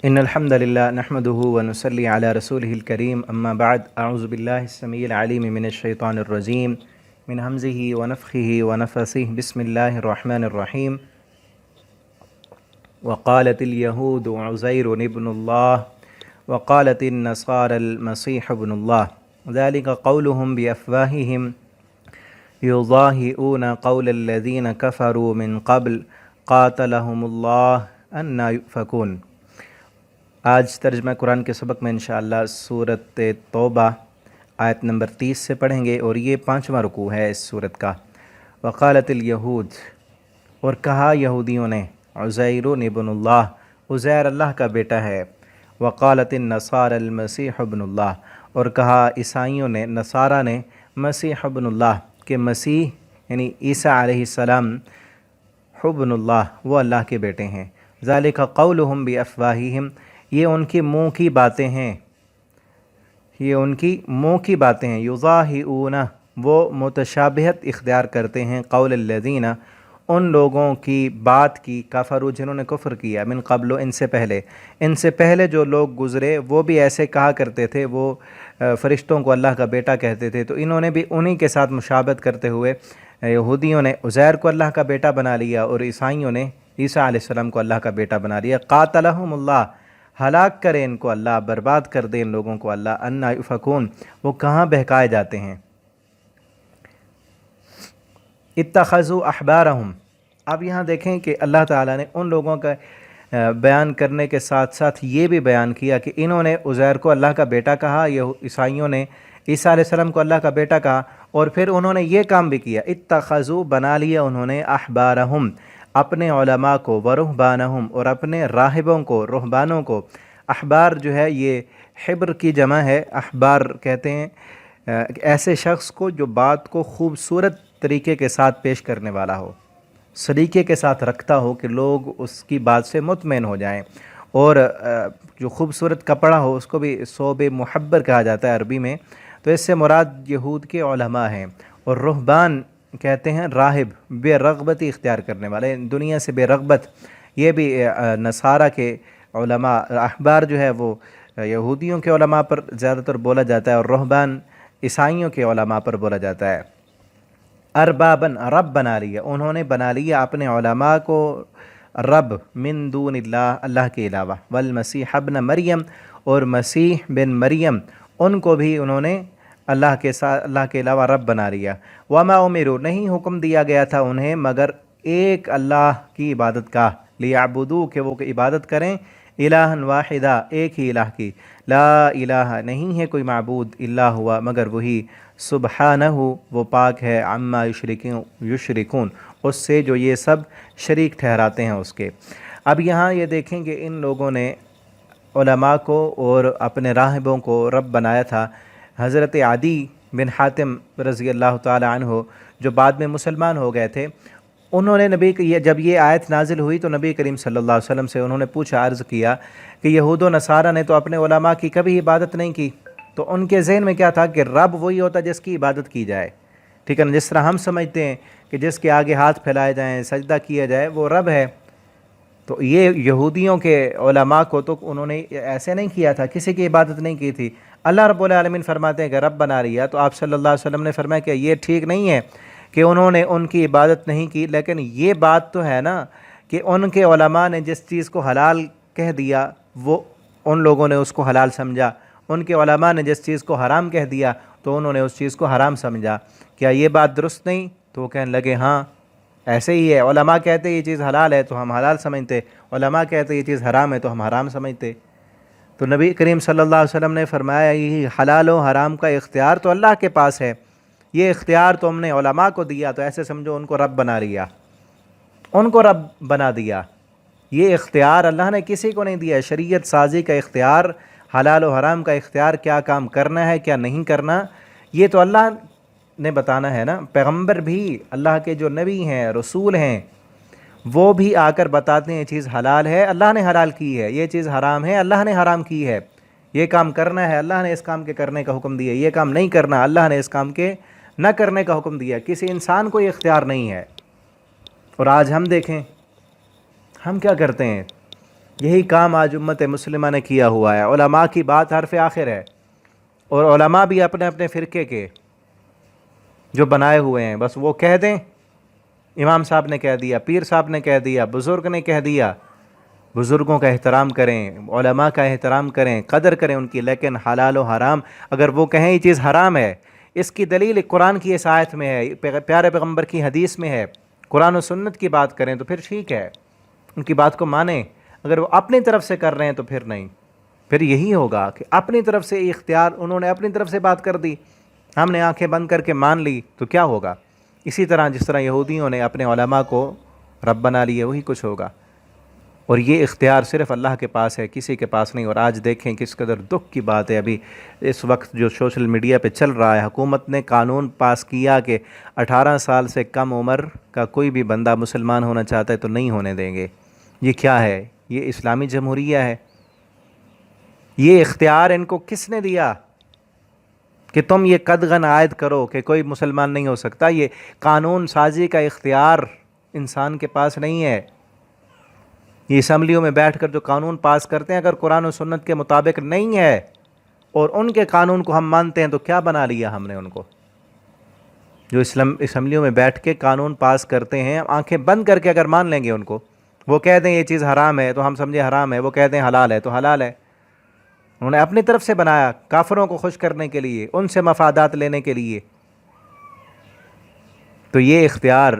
إن الحمد لله نحمده ونصلي على رسوله الكريم أما بعد أعوذ بالله السميع العليم من الشيطان الرجيم من همزه ونفخه ونفثه بسم الله الرحمن الرحيم وقالت اليهود عزير ابن الله وقالت النصارى المسيح ابن الله ذلك قولهم بأفواههم يضاهئون قول الذين كفروا من قبل قاتلهم الله أنى يؤفكون۔ آج ترجمہ قرآن کے سبق میں انشاءاللہ سورۃ توبہ آیت نمبر 30 سے پڑھیں گے، اور یہ 5واں رکوع ہے اس سورت کا۔ وقالت الیہود، اور کہا یہودیوں نے، عزیر ابن اللہ، عزیر اللہ کا بیٹا ہے۔ وقالت النصارى المسیح ابن اللہ، اور کہا عیسائیوں نے، نصارہ نے، مسیح ابن اللہ کہ مسیح یعنی عیسیٰ علیہ السلام ابن اللہ، وہ اللہ کے بیٹے ہیں۔ ذالک قولہم بافواہہم، یہ ان کی منہ کی باتیں ہیں، یہ ان کی منہ کی باتیں ہیں۔ یضاہئون، وہ متشابہت اختیار کرتے ہیں، قول الذین، ان لوگوں کی بات کی، کفروا جنہوں نے کفر کیا، من قبل، ان سے پہلے جو لوگ گزرے وہ بھی ایسے کہا کرتے تھے، وہ فرشتوں کو اللہ کا بیٹا کہتے تھے، تو انہوں نے بھی انہی کے ساتھ مشابہت کرتے ہوئے یہودیوں نے عزیر کو اللہ کا بیٹا بنا لیا، اور عیسائیوں نے عیسیٰ علیہ السلام کو اللہ کا بیٹا بنا لیا۔ قاتلہم اللہ، ہلاک کرے ان کو اللہ، برباد کر دے ان لوگوں کو اللہ، انا یؤفکون، وہ کہاں بہکائے جاتے ہیں۔ اتخذوا احبارہم، اب یہاں دیکھیں کہ اللہ تعالیٰ نے ان لوگوں کا بیان کرنے کے ساتھ ساتھ یہ بھی بیان کیا کہ انہوں نے عزیر کو اللہ کا بیٹا کہا، یہ عیسائیوں نے عیسیٰ علیہ السلام کو اللہ کا بیٹا کہا، اور پھر انہوں نے یہ کام بھی کیا، اتخذوا، بنا لیا انہوں نے، احبارہم، اپنے علماء کو، ورہبانہم، اور اپنے راہبوں کو، رہبانوں کو۔ احبار جو ہے یہ حبر کی جمع ہے، احبار کہتے ہیں ایسے شخص کو جو بات کو خوبصورت طریقے کے ساتھ پیش کرنے والا ہو، سلیقے کے ساتھ رکھتا ہو کہ لوگ اس کی بات سے مطمئن ہو جائیں، اور جو خوبصورت کپڑا ہو اس کو بھی ثوب محبر کہا جاتا ہے عربی میں، تو اس سے مراد یہود کے علماء ہیں۔ اور رہبان کہتے ہیں راہب، بے رغبتی اختیار کرنے والے، دنیا سے بے رغبت، یہ بھی نصارہ کے علماء۔ احبار جو ہے وہ یہودیوں کے علماء پر زیادہ تر بولا جاتا ہے، اور رہبان عیسائیوں کے علماء پر بولا جاتا ہے۔ اربابن، رب بنا لیا، انہوں نے بنا لیا اپنے علماء کو رب، من دون اللہ، اللہ کے علاوہ، والمسیح ابن مریم، اور مسیح بن مریم، ان کو بھی انہوں نے اللہ کے ساتھ، اللہ کے علاوہ رب بنا لیا۔ وما امروا، نہیں حکم دیا گیا تھا انہیں مگر ایک اللہ کی عبادت کا، لیعبدوا، کہ وہ عبادت کریں، الہا واحدہ، ایک ہی الہ کی، لا الہ، نہیں ہے کوئی معبود الا ہوا، مگر وہی، سبحانہ، وہ پاک ہے، عما یشرکون، اس سے جو یہ سب شریک ٹھہراتے ہیں اس کے۔ اب یہاں یہ دیکھیں کہ ان لوگوں نے علماء کو اور اپنے راہبوں کو رب بنایا تھا۔ حضرت عدی بن حاتم رضی اللہ تعالی عنہ، جو بعد میں مسلمان ہو گئے تھے، انہوں نے جب یہ آیت نازل ہوئی تو نبی کریم صلی اللہ علیہ وسلم سے انہوں نے پوچھا، عرض کیا کہ یہود و نصارہ نے تو اپنے علماء کی کبھی عبادت نہیں کی، تو ان کے ذہن میں کیا تھا کہ رب وہی ہوتا جس کی عبادت کی جائے، ٹھیک ہے نا، جس طرح ہم سمجھتے ہیں کہ جس کے آگے ہاتھ پھیلائے جائیں، سجدہ کیا جائے، وہ رب ہے۔ تو یہ یہودیوں کے علماء کو تو انہوں نے ایسے نہیں کیا تھا، کسی کی عبادت نہیں کی تھی۔ اللہ رب العالمین فرماتے ہیں کہ رب بنا لیا، تو آپ صلی اللہ علیہ وسلم نے فرمایا کہ یہ ٹھیک نہیں ہے کہ انہوں نے ان کی عبادت نہیں کی، لیکن یہ بات تو ہے نا کہ ان کے علماء نے جس چیز کو حلال کہہ دیا وہ ان لوگوں نے اس کو حلال سمجھا، ان کے علماء نے جس چیز کو حرام کہہ دیا تو انہوں نے اس چیز کو حرام سمجھا۔ کیا یہ بات درست نہیں؟ تو وہ کہنے لگے ہاں ایسے ہی ہے، علماء کہتے یہ چیز حلال ہے تو ہم حلال سمجھتے، علماء کہتے یہ چیز حرام ہے تو ہم حرام سمجھتے۔ تو نبی کریم صلی اللہ علیہ وسلم نے فرمایا یہ حلال و حرام کا اختیار تو اللہ کے پاس ہے، یہ اختیار تو ہم نے علماء کو دیا، تو ایسے سمجھو ان کو رب بنا لیا، ان کو رب بنا دیا۔ یہ اختیار اللہ نے کسی کو نہیں دیا، شریعت سازی کا اختیار، حلال و حرام کا اختیار، کیا کام کرنا ہے کیا نہیں کرنا، یہ تو اللہ نے بتانا ہے نا۔ پیغمبر بھی، اللہ کے جو نبی ہیں، رسول ہیں، وہ بھی آ کر بتاتے ہیں یہ چیز حلال ہے، اللہ نے حلال کی ہے، یہ چیز حرام ہے، اللہ نے حرام کی ہے، یہ کام کرنا ہے، اللہ نے اس کام کے کرنے کا حکم دیا، یہ کام نہیں کرنا، اللہ نے اس کام کے نہ کرنے کا حکم دیا۔ کسی انسان کو یہ اختیار نہیں ہے۔ اور آج ہم دیکھیں ہم کیا کرتے ہیں، یہی کام آج امت مسلمہ نے کیا ہوا ہے۔ علماء کی بات حرف آخر ہے، اور علماء بھی اپنے اپنے فرقے کے جو بنائے ہوئے ہیں، بس وہ کہہ دیں، امام صاحب نے کہہ دیا، پیر صاحب نے کہہ دیا، بزرگ نے کہہ دیا۔ بزرگوں کا احترام کریں، علماء کا احترام کریں، قدر کریں ان کی، لیکن حلال و حرام اگر وہ کہیں یہ چیز حرام ہے، اس کی دلیل قرآن کی اس آیت میں ہے، پیارے پیغمبر کی حدیث میں ہے، قرآن و سنت کی بات کریں تو پھر ٹھیک ہے، ان کی بات کو مانیں۔ اگر وہ اپنی طرف سے کر رہے ہیں تو پھر نہیں، پھر یہی ہوگا کہ اپنی طرف سے اختیار، انہوں نے اپنی طرف سے بات کر دی، ہم نے آنکھیں بند کر کے مان لی، تو کیا ہوگا؟ اسی طرح جس طرح یہودیوں نے اپنے علماء کو رب بنا لیے، وہی کچھ ہوگا۔ اور یہ اختیار صرف اللہ کے پاس ہے، کسی کے پاس نہیں۔ اور آج دیکھیں کس قدر دکھ کی بات ہے، ابھی اس وقت جو سوشل میڈیا پہ چل رہا ہے، حکومت نے قانون پاس کیا کہ 18 سال سے کم عمر کا کوئی بھی بندہ مسلمان ہونا چاہتا ہے تو نہیں ہونے دیں گے۔ یہ کیا ہے؟ یہ اسلامی جمہوریہ ہے؟ یہ اختیار ان کو کس نے دیا کہ تم یہ قدغن عائد کرو کہ کوئی مسلمان نہیں ہو سکتا؟ یہ قانون سازی کا اختیار انسان کے پاس نہیں ہے۔ یہ اسمبلیوں میں بیٹھ کر جو قانون پاس کرتے ہیں، اگر قرآن و سنت کے مطابق نہیں ہے اور ان کے قانون کو ہم مانتے ہیں تو کیا بنا لیا ہم نے ان کو؟ جو اسمبلیوں میں بیٹھ کے قانون پاس کرتے ہیں، آنکھیں بند کر کے اگر مان لیں گے ان کو، وہ کہہ دیں یہ چیز حرام ہے تو ہم سمجھے حرام ہے، وہ کہہ دیں حلال ہے تو حلال ہے۔ انہوں نے اپنی طرف سے بنایا، کافروں کو خوش کرنے کے لیے، ان سے مفادات لینے کے لیے۔ تو یہ اختیار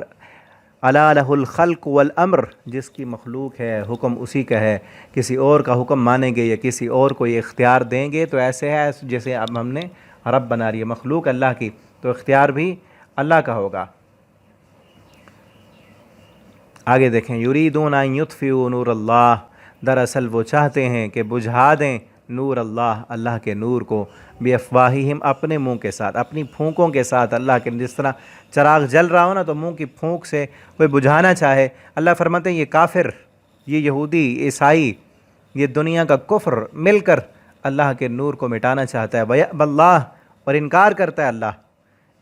الا لہ الخلق والامر، جس کی مخلوق ہے، حکم اسی کا ہے۔ کسی اور کا حکم مانیں گے یا کسی اور کو یہ اختیار دیں گے تو ایسے ہے جیسے اب ہم نے رب بنا لی ہے، مخلوق اللہ کی، تو اختیار بھی اللہ کا ہوگا۔ آگے دیکھیں، یریدون ان یطفئوا نور اللہ، دراصل وہ چاہتے ہیں کہ بجھا دیں نور اللہ، اللہ کے نور کو، بافواہہم، اپنے منہ کے ساتھ، اپنی پھونکوں کے ساتھ۔ اللہ کے جس طرح چراغ جل رہا ہو نا تو منہ کی پھونک سے کوئی بجھانا چاہے، اللہ فرماتے ہیں یہ کافر، یہ یہودی، عیسائی، یہ دنیا کا کفر مل کر اللہ کے نور کو مٹانا چاہتا ہے۔ وَيَأْبَى اللَّهُ، اور انکار کرتا ہے اللہ،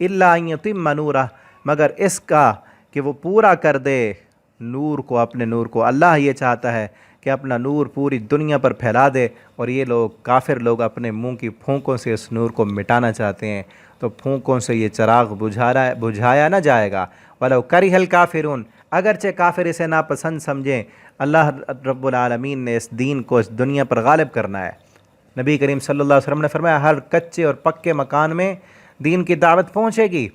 إِلَّا أَن يُتِمَّ نُورَهُ، مگر اس کا کہ وہ پورا کر دے نور کو، اپنے نور کو۔ اللہ یہ چاہتا ہے کہ اپنا نور پوری دنیا پر پھیلا دے، اور یہ لوگ، کافر لوگ، اپنے منہ کی پھونکوں سے اس نور کو مٹانا چاہتے ہیں، تو پھونکوں سے یہ چراغ بجھایا نہ جائے گا۔ وَلَوْ كَرِهَ الْكَافِرُونَ، اگرچہ کافر اسے ناپسند سمجھیں، اللہ رب العالمین نے اس دین کو اس دنیا پر غالب کرنا ہے۔ نبی کریم صلی اللہ علیہ وسلم نے فرمایا ہر کچے اور پکے مکان میں دین کی دعوت پہنچے گی،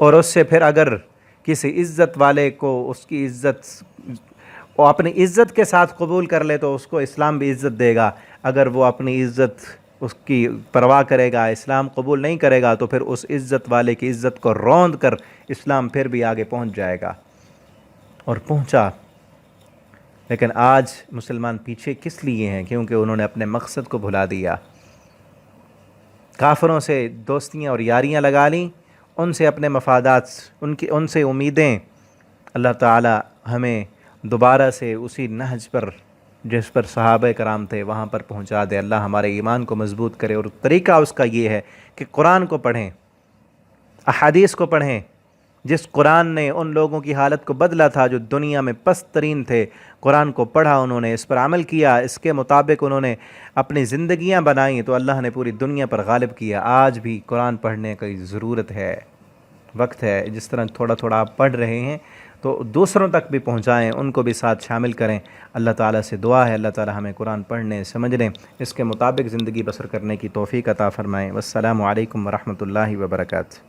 اور اس سے پھر اگر کسی عزت والے کو اس کی عزت، وہ اپنی عزت کے ساتھ قبول کر لے تو اس کو اسلام بھی عزت دے گا۔ اگر وہ اپنی عزت اس کی پرواہ کرے گا، اسلام قبول نہیں کرے گا، تو پھر اس عزت والے کی عزت کو روند کر اسلام پھر بھی آگے پہنچ جائے گا، اور پہنچا۔ لیکن آج مسلمان پیچھے کس لیے ہیں؟ کیونکہ انہوں نے اپنے مقصد کو بھلا دیا، کافروں سے دوستیاں اور یاریاں لگا لیں، ان سے اپنے مفادات، ان سے امیدیں۔ اللہ تعالی ہمیں دوبارہ سے اسی نہج پر جس پر صحابہ کرام تھے وہاں پر پہنچا دے۔ اللہ ہمارے ایمان کو مضبوط کرے، اور طریقہ اس کا یہ ہے کہ قرآن کو پڑھیں، احادیث کو پڑھیں۔ جس قرآن نے ان لوگوں کی حالت کو بدلا تھا جو دنیا میں پست ترین تھے، قرآن کو پڑھا انہوں نے، اس پر عمل کیا، اس کے مطابق انہوں نے اپنی زندگیاں بنائیں، تو اللہ نے پوری دنیا پر غالب کیا۔ آج بھی قرآن پڑھنے کی ضرورت ہے، وقت ہے۔ جس طرح تھوڑا تھوڑا آپ پڑھ رہے ہیں تو دوسروں تک بھی پہنچائیں، ان کو بھی ساتھ شامل کریں۔ اللہ تعالیٰ سے دعا ہے اللہ تعالیٰ ہمیں قرآن پڑھنے، سمجھنے، اس کے مطابق زندگی بسر کرنے کی توفیق عطا فرمائیں۔ والسلام علیکم ورحمۃ اللہ وبرکاتہ۔